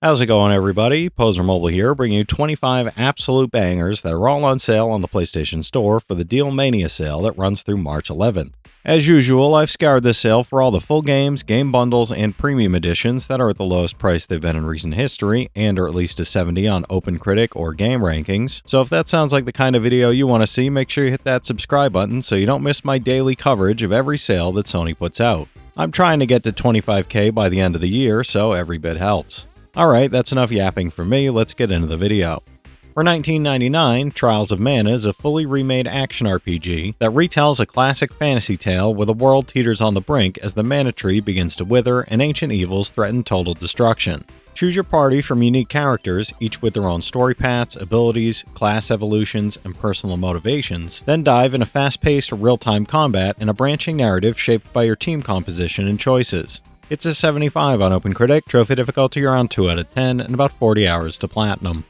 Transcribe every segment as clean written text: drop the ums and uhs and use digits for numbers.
How's it going, everybody? Pozermobil here, bringing you 25 absolute bangers that are all on sale on the PlayStation Store for the Dealmania sale that runs through March 11th. As usual, I've scoured this sale for all the full games, game bundles, and premium editions that are at the lowest price they've been in recent history, and are at least a 70 on OpenCritic or Game Rankings. So if that sounds like the kind of video you want to see, make sure you hit that subscribe button so you don't miss my daily coverage of every sale that Sony puts out. I'm trying to get to 25k by the end of the year, so every bit helps. Alright, that's enough yapping for me, let's get into the video. For $19.99, Trials of Mana is a fully remade action RPG that retells a classic fantasy tale where the world teeters on the brink as the mana tree begins to wither and ancient evils threaten total destruction. Choose your party from unique characters, each with their own story paths, abilities, class evolutions, and personal motivations, then dive into fast-paced, real-time combat in a branching narrative shaped by your team composition and choices. It's a 75 on OpenCritic, trophy difficulty around 2 out of 10, and about 40 hours to platinum.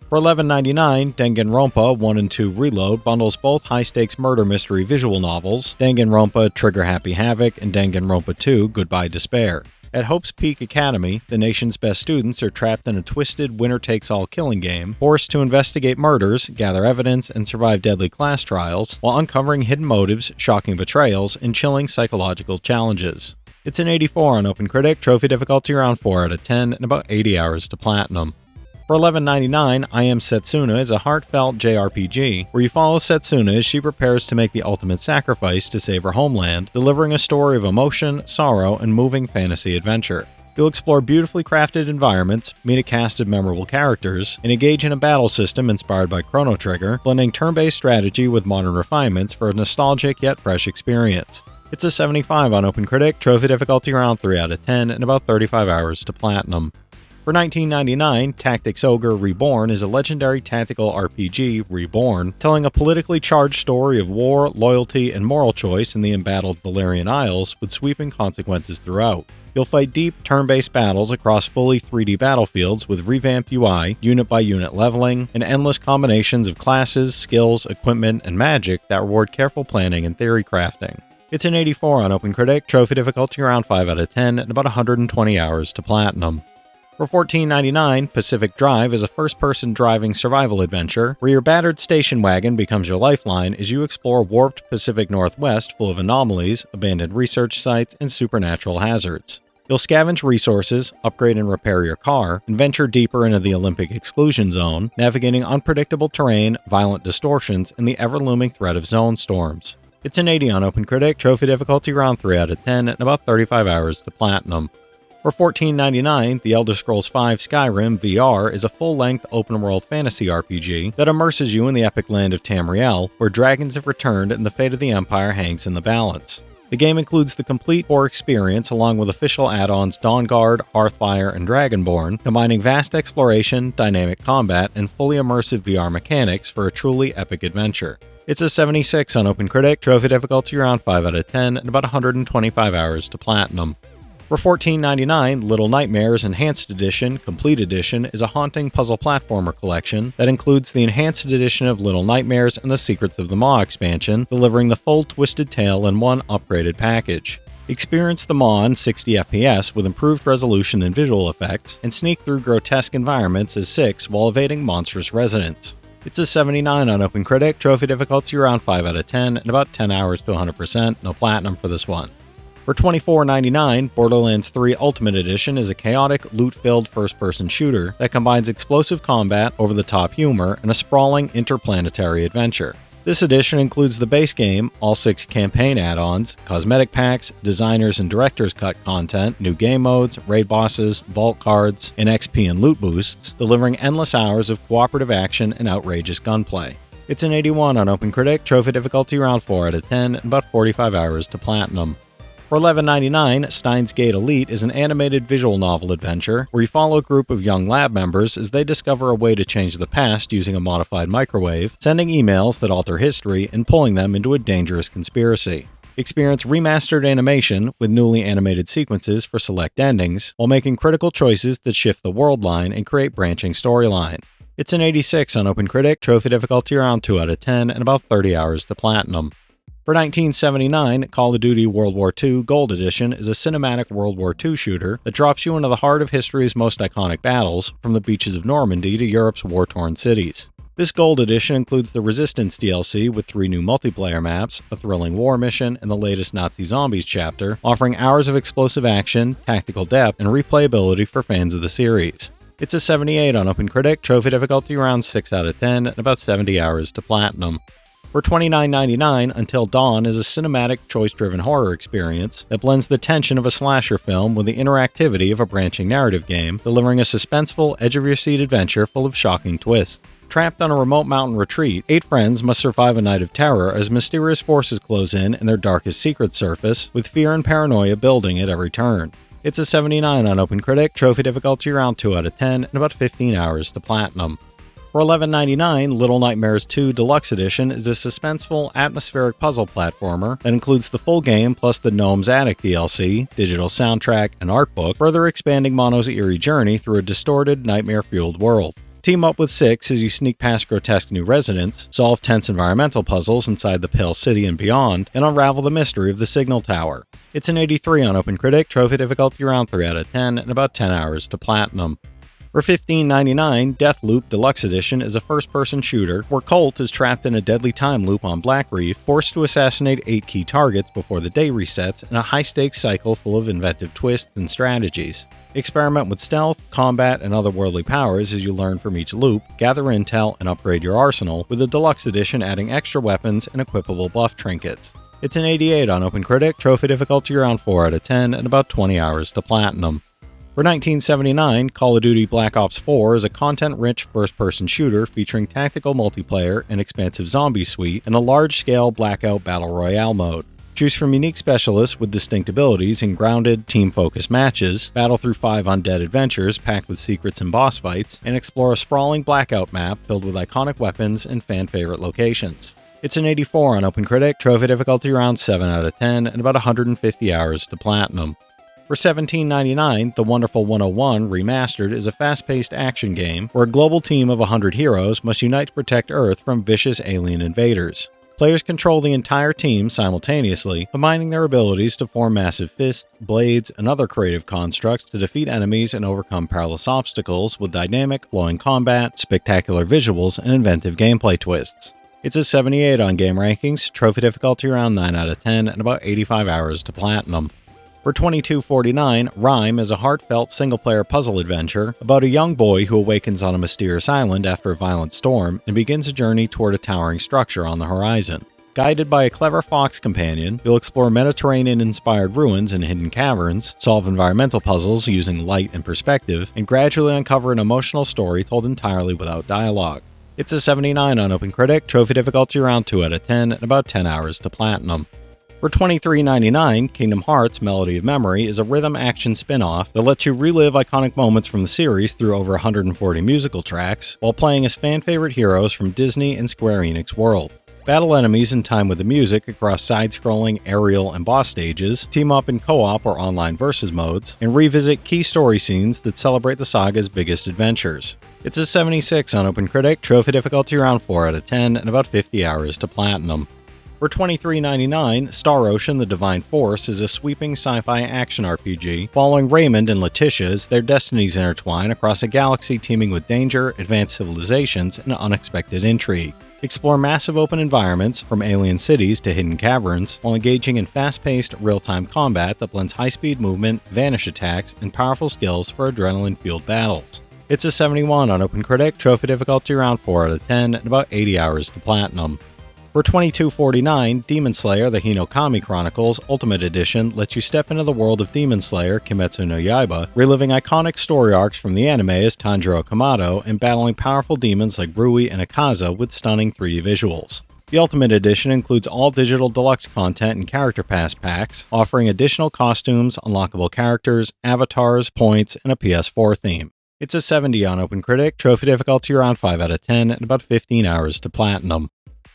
For $11.99, Danganronpa 1 and 2 Reload bundles both high-stakes murder mystery visual novels, Danganronpa Trigger Happy Havoc and Danganronpa 2 Goodbye Despair. At Hope's Peak Academy, the nation's best students are trapped in a twisted winner-takes-all killing game, forced to investigate murders, gather evidence, and survive deadly class trials, while uncovering hidden motives, shocking betrayals, and chilling psychological challenges. It's an 84 on OpenCritic, trophy difficulty around 4 out of 10, and about 80 hours to platinum. For $11.99, Am Setsuna is a heartfelt JRPG where you follow Setsuna as she prepares to make the ultimate sacrifice to save her homeland, delivering a story of emotion, sorrow, and moving fantasy adventure. You'll explore beautifully crafted environments, meet a cast of memorable characters, and engage in a battle system inspired by Chrono Trigger, blending turn-based strategy with modern refinements for a nostalgic yet fresh experience. It's a 75 on OpenCritic, trophy difficulty around 3 out of 10, and about 35 hours to platinum. For $19.99, Tactics Ogre Reborn is a legendary tactical RPG, Reborn, telling a politically charged story of war, loyalty, and moral choice in the embattled Valyrian Isles, with sweeping consequences throughout. You'll fight deep, turn-based battles across fully 3D battlefields with revamped UI, unit-by-unit leveling, and endless combinations of classes, skills, equipment, and magic that reward careful planning and theory crafting. It's an 84 on OpenCritic, trophy difficulty around 5 out of 10, and about 120 hours to platinum. For $14.99, Pacific Drive is a first-person driving survival adventure where your battered station wagon becomes your lifeline as you explore warped Pacific Northwest full of anomalies, abandoned research sites, and supernatural hazards. You'll scavenge resources, upgrade and repair your car, and venture deeper into the Olympic exclusion zone, navigating unpredictable terrain, violent distortions, and the ever-looming threat of zone storms. It's an 80 on OpenCritic, trophy difficulty around 3 out of 10, and about 35 hours to platinum. For $14.99, The Elder Scrolls V Skyrim VR is a full-length open-world fantasy RPG that immerses you in the epic land of Tamriel, where dragons have returned and the fate of the Empire hangs in the balance. The game includes the complete core experience along with official add-ons Dawnguard, Hearthfire, and Dragonborn, combining vast exploration, dynamic combat, and fully immersive VR mechanics for a truly epic adventure. It's a 76 on OpenCritic, trophy difficulty around 5 out of 10, and about 125 hours to platinum. For $14.99, Little Nightmares Enhanced Edition Complete Edition is a haunting puzzle platformer collection that includes the Enhanced Edition of Little Nightmares and the Secrets of the Maw expansion, delivering the full Twisted Tale in one upgraded package. Experience the Maw in 60 FPS with improved resolution and visual effects, and sneak through grotesque environments as Six while evading monstrous residents. It's a 79 on OpenCritic, trophy difficulty around 5 out of 10, and about 10 hours to 100%, no platinum for this one. For $24.99, Borderlands 3 Ultimate Edition is a chaotic, loot-filled first-person shooter that combines explosive combat, over-the-top humor, and a sprawling interplanetary adventure. This edition includes the base game, all 6 campaign add-ons, cosmetic packs, designers and director's cut content, new game modes, raid bosses, vault cards, and XP and loot boosts, delivering endless hours of cooperative action and outrageous gunplay. It's an 81 on OpenCritic, trophy difficulty around 4 out of 10, and about 45 hours to platinum. For $11.99, Steins Gate Elite is an animated visual novel adventure where you follow a group of young lab members as they discover a way to change the past using a modified microwave, sending emails that alter history and pulling them into a dangerous conspiracy. Experience remastered animation with newly animated sequences for select endings, while making critical choices that shift the world line and create branching storylines. It's an 86 on OpenCritic, trophy difficulty around 2 out of 10, and about 30 hours to platinum. For $19.79, Call of Duty World War II Gold Edition is a cinematic World War II shooter that drops you into the heart of history's most iconic battles, from the beaches of Normandy to Europe's war-torn cities. This Gold Edition includes the Resistance DLC with 3 new multiplayer maps, a thrilling war mission, and the latest Nazi Zombies chapter, offering hours of explosive action, tactical depth, and replayability for fans of the series. It's a 78 on OpenCritic, trophy difficulty around 6 out of 10, and about 70 hours to platinum. For $29.99, Until Dawn is a cinematic, choice-driven horror experience that blends the tension of a slasher film with the interactivity of a branching narrative game, delivering a suspenseful, edge-of-your-seat adventure full of shocking twists. Trapped on a remote mountain retreat, 8 friends must survive a night of terror as mysterious forces close in and their darkest secrets surface, with fear and paranoia building at every turn. It's a 79 on OpenCritic, trophy difficulty around 2 out of 10, and about 15 hours to platinum. For $11.99, Little Nightmares 2 Deluxe Edition is a suspenseful, atmospheric puzzle platformer that includes the full game plus the Gnome's Attic DLC, digital soundtrack, and art book, further expanding Mono's eerie journey through a distorted, nightmare-fueled world. Team up with 6 as you sneak past grotesque new residents, solve tense environmental puzzles inside the Pale City and beyond, and unravel the mystery of the Signal Tower. It's an 83 on OpenCritic, trophy difficulty around 3 out of 10, and about 10 hours to platinum. For $15.99, Deathloop Deluxe Edition is a first-person shooter where Colt is trapped in a deadly time loop on Black Reef, forced to assassinate 8 key targets before the day resets in a high-stakes cycle full of inventive twists and strategies. Experiment with stealth, combat, and otherworldly powers as you learn from each loop, gather intel, and upgrade your arsenal, with the Deluxe Edition adding extra weapons and equipable buff trinkets. It's an 88 on OpenCritic, trophy difficulty around 4 out of 10, and about 20 hours to platinum. For $19.79, Call of Duty Black Ops 4 is a content-rich first-person shooter featuring tactical multiplayer, an expansive zombie suite, and a large-scale Blackout Battle Royale mode. Choose from unique specialists with distinct abilities in grounded, team-focused matches, battle through 5 undead adventures packed with secrets and boss fights, and explore a sprawling Blackout map filled with iconic weapons and fan-favorite locations. It's an 84 on OpenCritic, trophy difficulty around 7 out of 10, and about 150 hours to platinum. For $17.99, The Wonderful 101 Remastered is a fast-paced action game where a global team of 100 heroes must unite to protect Earth from vicious alien invaders. Players control the entire team simultaneously, combining their abilities to form massive fists, blades, and other creative constructs to defeat enemies and overcome perilous obstacles with dynamic, flowing combat, spectacular visuals, and inventive gameplay twists. It's a 78 on Game Rankings, trophy difficulty around 9 out of 10, and about 85 hours to platinum. For $22.49, Rime is a heartfelt single-player puzzle adventure about a young boy who awakens on a mysterious island after a violent storm and begins a journey toward a towering structure on the horizon. Guided by a clever fox companion, you'll explore Mediterranean-inspired ruins and hidden caverns, solve environmental puzzles using light and perspective, and gradually uncover an emotional story told entirely without dialogue. It's a 79 on OpenCritic, trophy difficulty around 2 out of 10, and about 10 hours to platinum. For $23.99, Kingdom Hearts Melody of Memory is a rhythm action spin-off that lets you relive iconic moments from the series through over 140 musical tracks, while playing as fan-favorite heroes from Disney and Square Enix World. Battle enemies in time with the music across side-scrolling, aerial, and boss stages, team up in co-op or online versus modes, and revisit key story scenes that celebrate the saga's biggest adventures. It's a 76 on OpenCritic, trophy difficulty around 4 out of 10, and about 50 hours to platinum. For $23.99, Star Ocean: The Divine Force is a sweeping sci-fi action RPG following Raymond and Letitia as their destinies intertwine across a galaxy teeming with danger, advanced civilizations, and unexpected intrigue. Explore massive open environments, from alien cities to hidden caverns, while engaging in fast-paced, real-time combat that blends high-speed movement, vanish attacks, and powerful skills for adrenaline-fueled battles. It's a 71 on OpenCritic, trophy difficulty around 4 out of 10, and about 80 hours to platinum. For $22.49, Demon Slayer: The Hinokami Chronicles Ultimate Edition lets you step into the world of Demon Slayer Kimetsu no Yaiba, reliving iconic story arcs from the anime as Tanjiro Kamado and battling powerful demons like Rui and Akaza with stunning 3D visuals. The Ultimate Edition includes all digital deluxe content and character pass packs, offering additional costumes, unlockable characters, avatars, points, and a PS4 theme. It's a 70 on OpenCritic, trophy difficulty around 5 out of 10, and about 15 hours to platinum.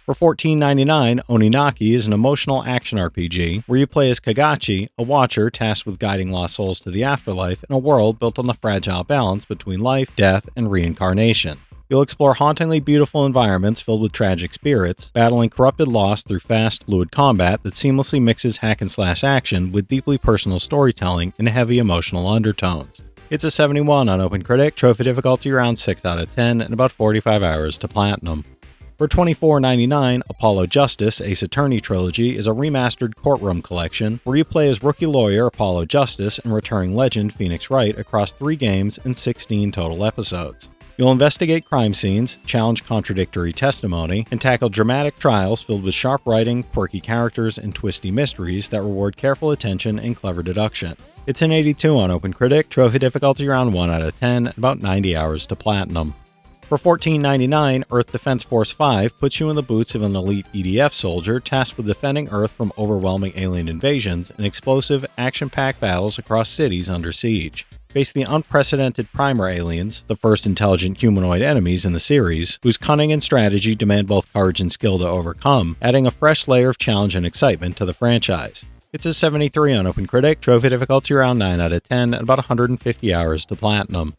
For $14.99, Oninaki is an emotional action RPG where you play as Kagachi, a watcher tasked with guiding lost souls to the afterlife in a world built on the fragile balance between life, death, and reincarnation. You'll explore hauntingly beautiful environments filled with tragic spirits, battling corrupted lost through fast, fluid combat that seamlessly mixes hack-and-slash action with deeply personal storytelling and heavy emotional undertones. It's a 71 on OpenCritic, trophy difficulty around 6 out of 10, and about 45 hours to platinum. For $24.99, Apollo Justice Ace Attorney Trilogy is a remastered courtroom collection where you play as rookie lawyer Apollo Justice and returning legend Phoenix Wright across 3 games and 16 total episodes. You'll investigate crime scenes, challenge contradictory testimony, and tackle dramatic trials filled with sharp writing, quirky characters, and twisty mysteries that reward careful attention and clever deduction. It's an 82 on OpenCritic, trophy difficulty around 1 out of 10, and about 90 hours to platinum. For $14.99, Earth Defense Force 5 puts you in the boots of an elite EDF soldier tasked with defending Earth from overwhelming alien invasions and explosive, action-packed battles across cities under siege. Face the unprecedented Primer aliens, the first intelligent humanoid enemies in the series, whose cunning and strategy demand both courage and skill to overcome, adding a fresh layer of challenge and excitement to the franchise. It's a 73 on OpenCritic, trophy difficulty around 9 out of 10, and about 150 hours to platinum.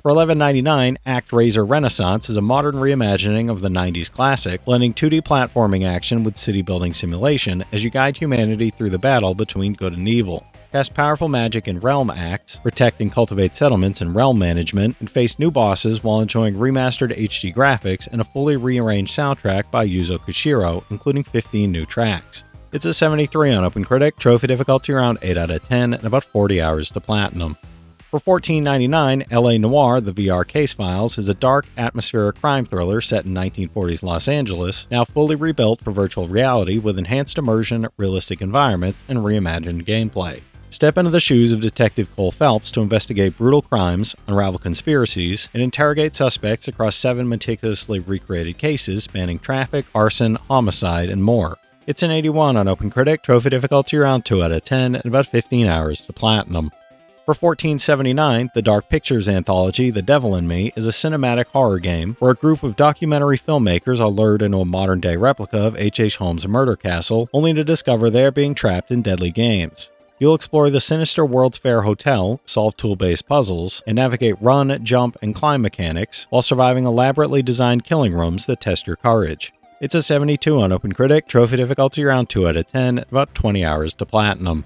For $11.99, Actraiser Renaissance is a modern reimagining of the 90s classic, blending 2D platforming action with city-building simulation as you guide humanity through the battle between good and evil. Cast powerful magic in realm acts, protect and cultivate settlements and realm management, and face new bosses while enjoying remastered HD graphics and a fully rearranged soundtrack by Yuzo Koshiro, including 15 new tracks. It's a 73 on OpenCritic, trophy difficulty around 8 out of 10, and about 40 hours to platinum. For $14.99, LA Noire, The VR Case Files is a dark, atmospheric crime thriller set in 1940s Los Angeles, now fully rebuilt for virtual reality with enhanced immersion, realistic environments, and reimagined gameplay. Step into the shoes of Detective Cole Phelps to investigate brutal crimes, unravel conspiracies, and interrogate suspects across 7 meticulously recreated cases spanning traffic, arson, homicide, and more. It's an 81 on OpenCritic, trophy difficulty around 2 out of 10, and about 15 hours to platinum. For $14.79, the Dark Pictures anthology The Devil in Me is a cinematic horror game where a group of documentary filmmakers are lured into a modern-day replica of H.H. Holmes' murder castle, only to discover they are being trapped in deadly games. You'll explore the sinister World's Fair Hotel, solve tool-based puzzles, and navigate run, jump, and climb mechanics while surviving elaborately designed killing rooms that test your courage. It's a 72 on OpenCritic, trophy difficulty around 2 out of 10, about 20 hours to platinum.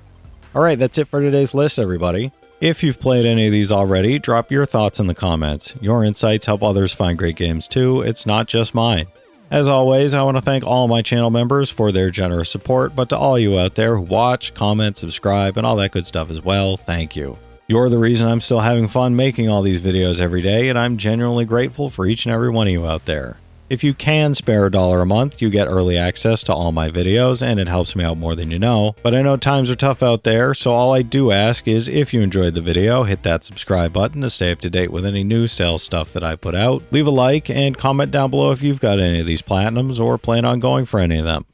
Alright, that's it for today's list, everybody. If you've played any of these already, drop your thoughts in the comments. Your insights help others find great games too, it's not just mine. As always, I want to thank all my channel members for their generous support, but to all you out there who watch, comment, subscribe, and all that good stuff as well, thank you. You're the reason I'm still having fun making all these videos every day, and I'm genuinely grateful for each and every one of you out there. If you can spare $1 a month, you get early access to all my videos, and it helps me out more than you know. But I know times are tough out there, so all I do ask is if you enjoyed the video, hit that subscribe button to stay up to date with any new sales stuff that I put out. Leave a like and comment down below if you've got any of these platinums or plan on going for any of them.